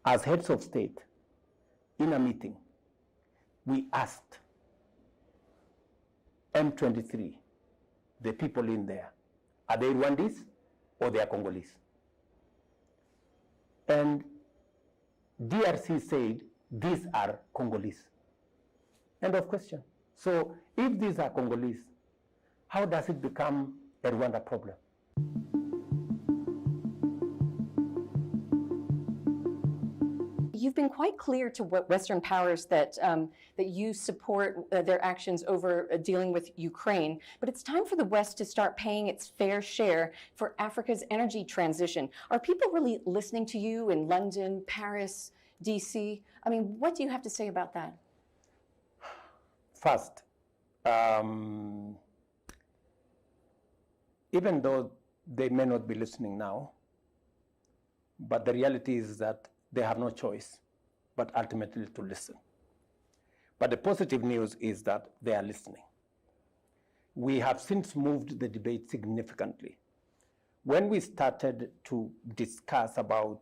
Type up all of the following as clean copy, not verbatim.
as heads of state, in a meeting, we asked M23, the people in there, are they Rwandese or they are Congolese? And DRC said, these are Congolese. End of question. So if these are Congolese, how does it become a Rwanda problem? You've been quite clear to Western powers that that you support their actions over dealing with Ukraine, but it's time for the West to start paying its fair share for Africa's energy transition. Are people really listening to you in London, Paris, DC? I mean, what do you have to say about that? First, even though they may not be listening now, but the reality is that they have no choice but ultimately to listen. But the positive news is that they are listening. We have since moved the debate significantly. When we started to discuss about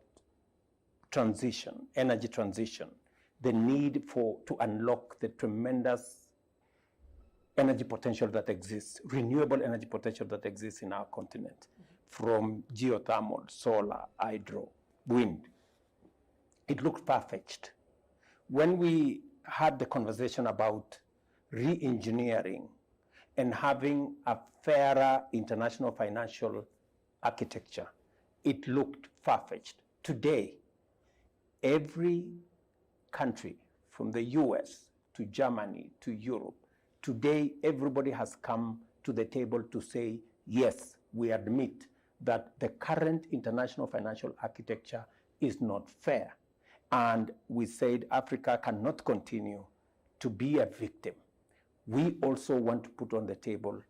transition, energy transition, the need to unlock the tremendous energy potential that exists, renewable energy potential that exists in our continent, from geothermal, solar, hydro, wind, it looked far-fetched. When we had the conversation about re-engineering and having a fairer international financial architecture, it looked far-fetched. Today, every country, from the US to Germany to Europe, today everybody has come to the table to say, yes, we admit that the current international financial architecture is not fair. And we said Africa cannot continue to be a victim. We also want to put on the table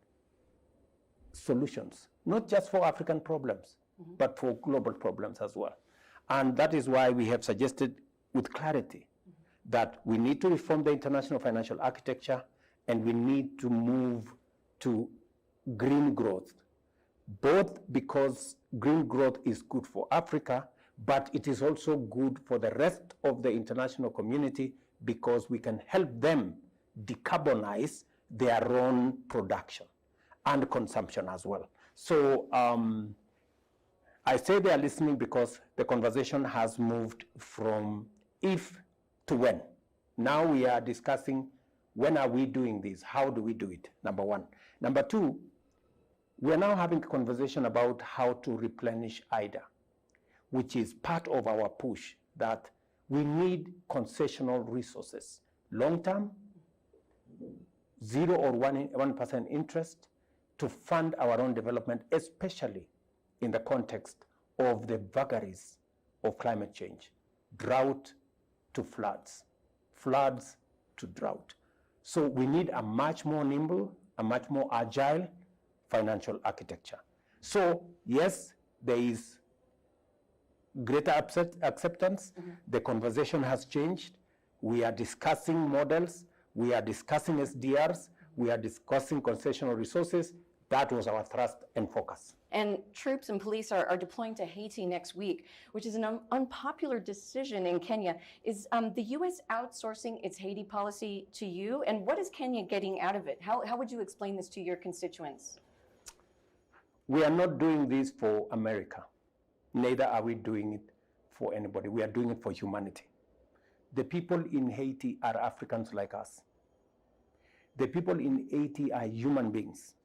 solutions, not just for African problems, but for global problems as well. And that is why we have suggested with clarity that we need to reform the international financial architecture and we need to move to green growth, both because green growth is good for Africa, but it is also good for the rest of the international community because we can help them decarbonize their own production and consumption as well. So I say they are listening because the conversation has moved from if to when. Now we are discussing when are we doing this? How do we do it? Number one. Number two, we are now having a conversation about how to replenish IDA, which is part of our push that we need concessional resources, long-term, 0 or 1% interest to fund our own development, especially in the context of the vagaries of climate change, drought to floods, floods to drought. So we need a much more nimble, a much more agile financial architecture. So yes, there is greater acceptance. The conversation has changed. We are discussing models. We are discussing SDRs. We are discussing concessional resources. That was our thrust and focus. And troops and police are deploying to Haiti next week, which is an unpopular decision in Kenya. Is the U.S. outsourcing its Haiti policy to you? And what is Kenya getting out of it? How would you explain this to your constituents? We are not doing this for America. Neither are we doing it for anybody. We are doing it for humanity. The people in Haiti are Africans like us. The people in Haiti are human beings.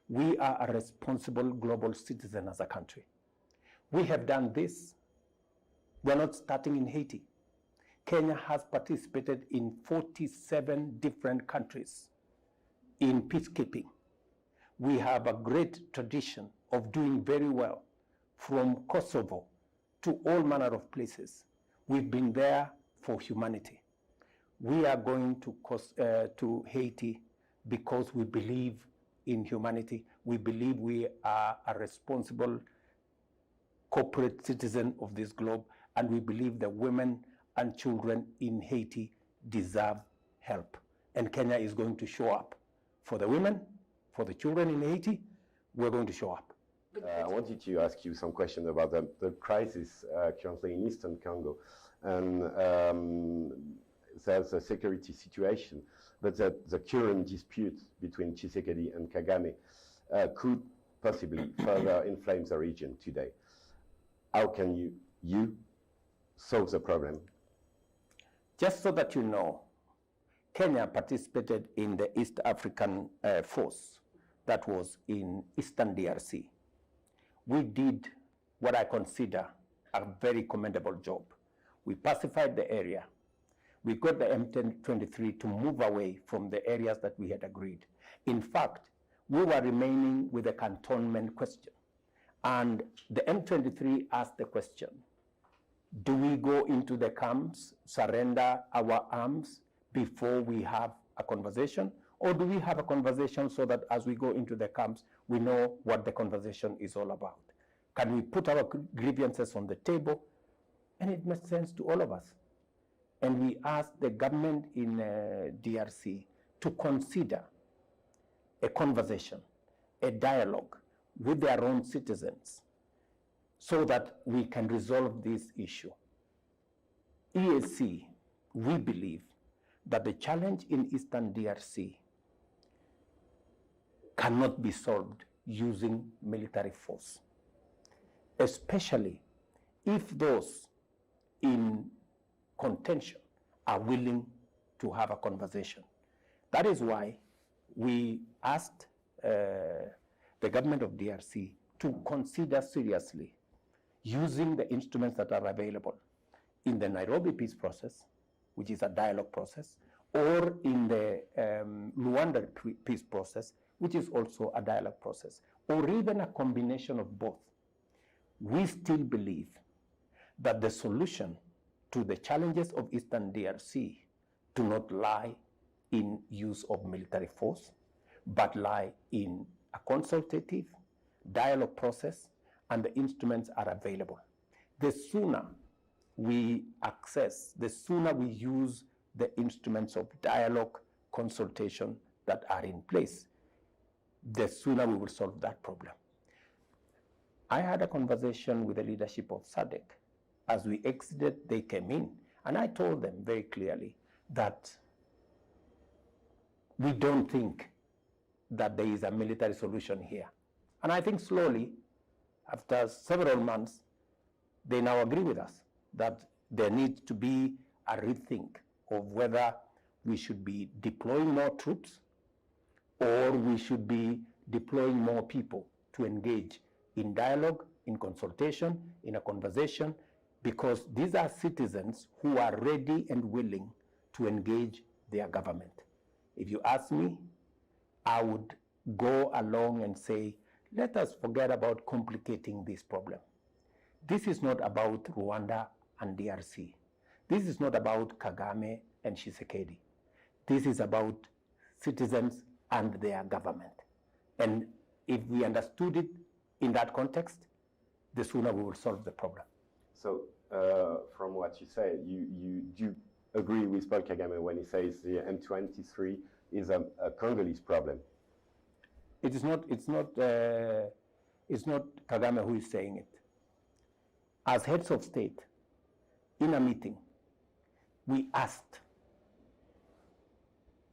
We are a responsible global citizen as a country. We have done this. We're not starting in Haiti. Kenya has participated in 47 different countries in peacekeeping. We have a great tradition of doing very well from Kosovo to all manner of places. We've been there for humanity. We are going to Haiti because we believe in humanity. We believe we are a responsible corporate citizen of this globe, and we believe that women and children in Haiti deserve help. And Kenya is going to show up for the women, for the children in Haiti. We're going to show up. I wanted to ask you some question about the crisis currently in Eastern Congo. And there's a security situation, but the current dispute between Tshisekedi and Kagame could possibly further inflame the region today. How can you solve the problem? Just so that you know, Kenya participated in the East African force that was in Eastern DRC. We did what I consider a very commendable job. We pacified the area. We got the M23 to move away from the areas that we had agreed. In fact, we were remaining with the cantonment question. And the M23 asked the question, do we go into the camps, surrender our arms before we have a conversation? Or do we have a conversation so that as we go into the camps, we know what the conversation is all about? Can we put our grievances on the table? And it makes sense to all of us. And we asked the government in DRC to consider a conversation, a dialogue with their own citizens so that we can resolve this issue. EAC, we believe that the challenge in Eastern DRC cannot be solved using military force, especially if those in contention are willing to have a conversation. That is why we asked the government of DRC to consider seriously using the instruments that are available in the Nairobi peace process, which is a dialogue process, or in the Rwanda peace process, which is also a dialogue process, or even a combination of both. We still believe that the solution to the challenges of Eastern DRC do not lie in use of military force, but lie in a consultative dialogue process, and the instruments are available. The sooner we access, the sooner we use the instruments of dialogue, consultation that are in place, the sooner we will solve that problem. I had a conversation with the leadership of SADC. As we exited, they came in, and I told them very clearly that we don't think that there is a military solution here. And I think slowly, after several months, they now agree with us that there needs to be a rethink of whether we should be deploying more troops or we should be deploying more people to engage in dialogue, in consultation, in a conversation, because these are citizens who are ready and willing to engage their government. If you ask me, I would go along and say, let us forget about complicating this problem. This is not about Rwanda and DRC. This is not about Kagame and Tshisekedi. This is about citizens and their government. And if we understood it in that context, the sooner we will solve the problem. So, from what you say, you do agree with Paul Kagame when he says the M23 is a Congolese problem? It's not Kagame who is saying it. As heads of state, in a meeting, we asked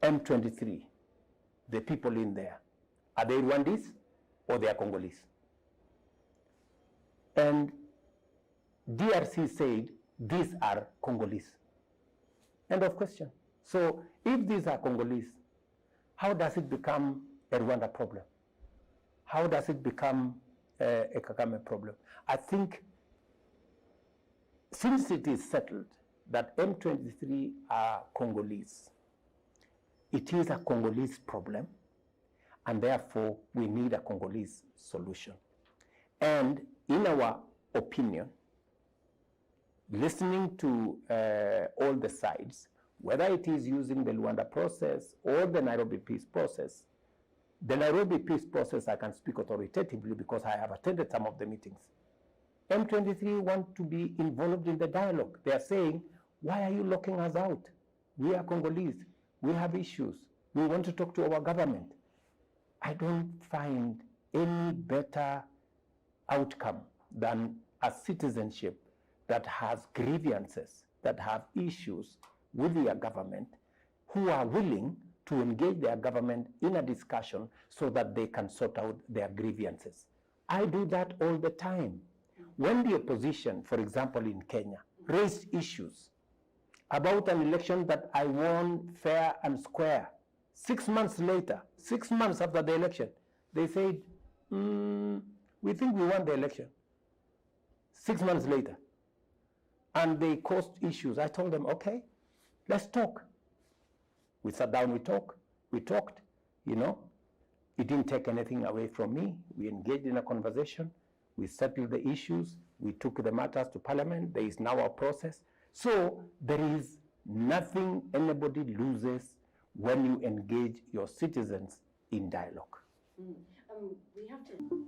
M23, the people in there, are they Rwandese or they are Congolese? And DRC said, these are Congolese. End of question. So if these are Congolese, how does it become a Rwanda problem? How does it become a Kagame problem? I think since it is settled that M23 are Congolese, it is a Congolese problem, and therefore we need a Congolese solution. And in our opinion, listening to all the sides, whether it is using the Rwanda process or the Nairobi peace process, the Nairobi peace process I can speak authoritatively because I have attended some of the meetings. M23 want to be involved in the dialogue. They are saying, why are you locking us out? We are Congolese. We have issues. We want to talk to our government. I don't find any better outcome than a citizenship that has grievances, that have issues with their government, who are willing to engage their government in a discussion so that they can sort out their grievances. I do that all the time. When the opposition, for example, in Kenya, raised issues about an election that I won fair and square, 6 months later, 6 months after the election, they said, we think we won the election. 6 months later. And they caused issues. I told them, okay, let's talk. We sat down, we talked, you know. It didn't take anything away from me. We engaged in a conversation. We settled the issues. We took the matters to Parliament. There is now a process. So there is nothing anybody loses when you engage your citizens in dialogue. We have to...